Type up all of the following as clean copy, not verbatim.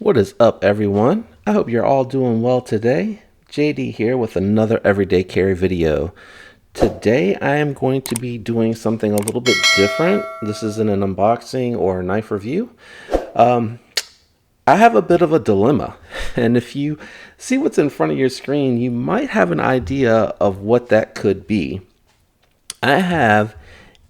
What is up, everyone? I hope you're all doing well today. JD here with another everyday carry video. Today I am going to be doing something a little bit different. This isn't an unboxing or a knife review. I have a bit of a dilemma, and if you see what's in front of your screen, you might have an idea of what that could be. I have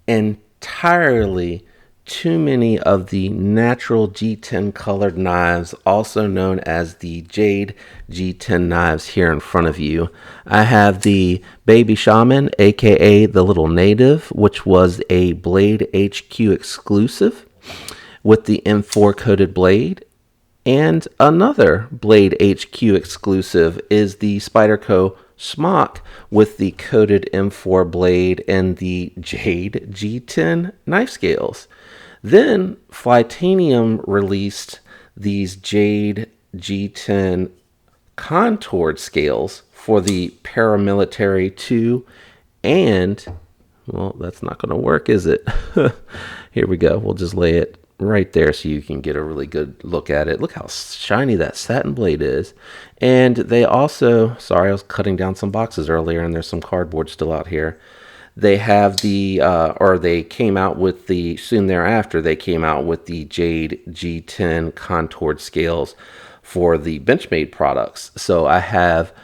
entirely too many of the natural G10 colored knives, also known as the Jade G10 knives, here in front of you. I have the Baby Shaman, aka the Little Native, which was a Blade HQ exclusive with the M4 coated blade. And another Blade HQ exclusive is the Spyderco Smock with the coated M4 blade and the Jade G10 knife scales. Then Flytanium released these Jade G10 contoured scales for the Paramilitary 2 and, well, that's not going to work, is it? Here we go. We'll just lay it right there so you can get a really good look at it. Look how shiny that satin blade is. And they also, sorry, I was cutting down some boxes earlier and there's some cardboard still out here. They have the, or they came out with the, soon thereafter, they came out with the Jade G10 contoured scales for the Benchmade products. So I have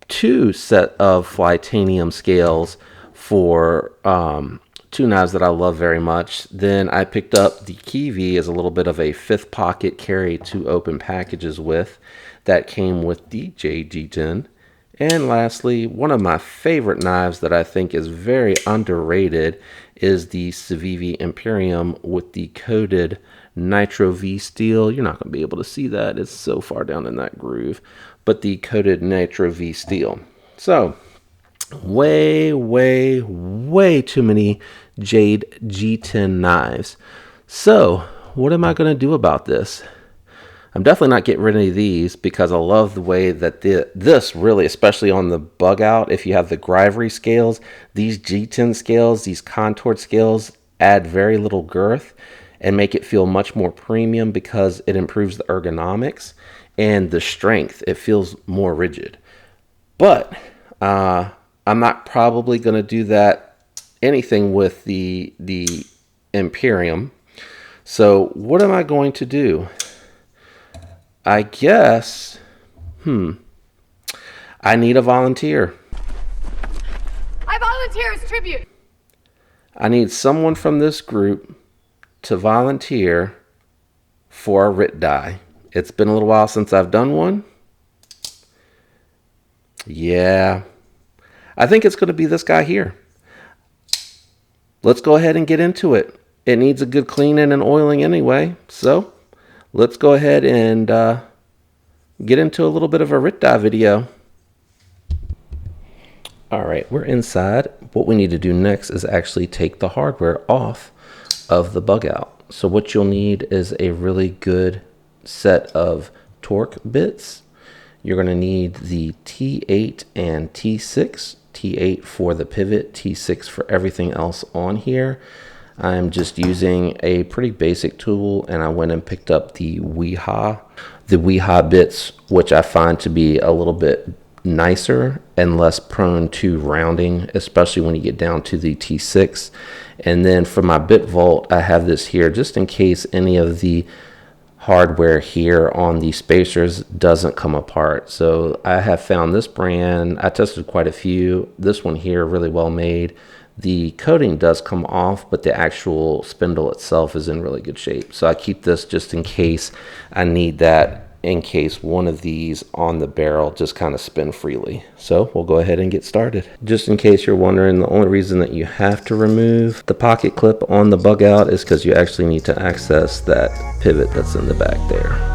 two set of Flytanium scales for two knives that I love very much. Then I picked up the Kiwi as a little bit of a fifth pocket carry to open packages with. That came with the Jade G10. And lastly, one of my favorite knives that I think is very underrated is the Civivi Imperium with the coated Nitro V steel. You're not going to be able to see that. It's so far down in that groove. But the coated Nitro V steel. So, way too many Jade G10 knives. So, what am I going to do about this? I'm definitely not getting rid of any of these because I love the way that this really, especially on the Bugout, if you have the Grivory scales, these G10 scales, these contoured scales add very little girth and make it feel much more premium because it improves the ergonomics and the strength. It feels more rigid. But I'm not probably going to do that anything with the Imperium. So what am I going to do? I guess, I need a volunteer. I volunteer as tribute. I need someone from this group to volunteer for a RIT die. It's been a little while since I've done one. Yeah, I think it's going to be this guy here. Let's go ahead and get into it. It needs a good cleaning and oiling anyway, so let's go ahead and get into a little bit of a RIT die video. All right, we're inside. What we need to do next is actually take the hardware off of the Bugout. So what you'll need is a really good set of torque bits. You're going to need the T8 and T6. T8 for the pivot, T6 for everything else on here. I'm just using a pretty basic tool, and I went and picked up the Weeha bits, which I find to be a little bit nicer and less prone to rounding, especially when you get down to the T6. And then for my bit vault, I have this here just in case any of the hardware here on the spacers doesn't come apart. So I have found this brand. I tested quite a few. This one here, really well made. The coating does come off, but the actual spindle itself is in really good shape. So I keep this just in case I need that, in case one of these on the barrel just kind of spin freely. So we'll go ahead and get started. Just in case you're wondering, the only reason that you have to remove the pocket clip on the Bugout is because you actually need to access that pivot that's in the back there.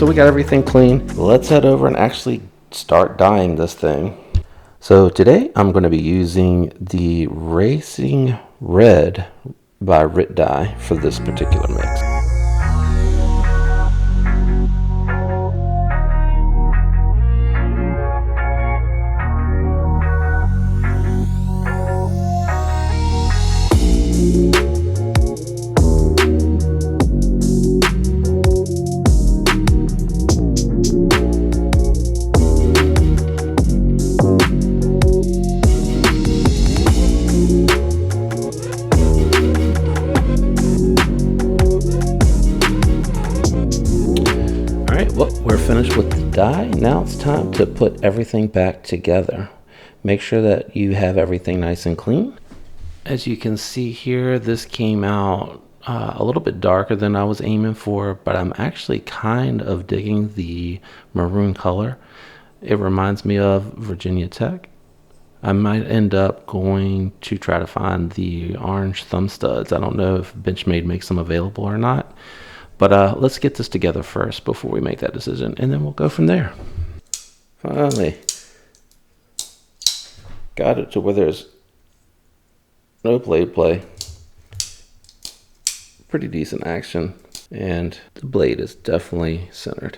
so we got everything clean. Let's head over and actually start dyeing this thing. So today I'm going to be using the Racing Red by Rit Dye for this particular mix. Well, we're finished with the dye. Now it's time to put everything back together. Make sure that you have everything nice and clean. As you can see here, this came out a little bit darker than I was aiming for, but I'm actually kind of digging the maroon color. It reminds me of Virginia Tech. I might end up going to try to find the orange thumb studs. I don't know if Benchmade makes them available or not. But let's get this together first before we make that decision, and then we'll go from there. Finally, got it to where there's no blade play. Pretty decent action, and the blade is definitely centered.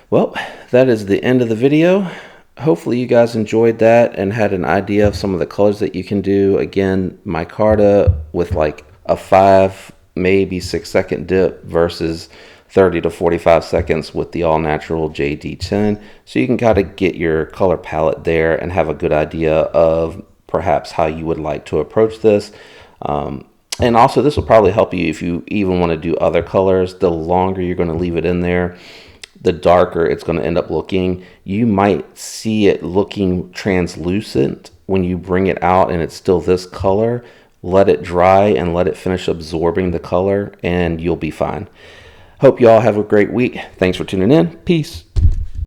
Well, that is the end of the video. Hopefully you guys enjoyed that and had an idea of some of the colors that you can do. Again, micarta with like a 5, maybe 6-second dip versus 30 to 45 seconds with the all-natural jade D10. So you can kind of get your color palette there and have a good idea of perhaps how you would like to approach this. And also this will probably help you if you even want to do other colors. The longer you're going to leave it in there, the darker it's going to end up looking. You might see it looking translucent when you bring it out and it's still this color. Let it dry and let it finish absorbing the color, and you'll be fine. Hope you all have a great week. Thanks for tuning in. Peace.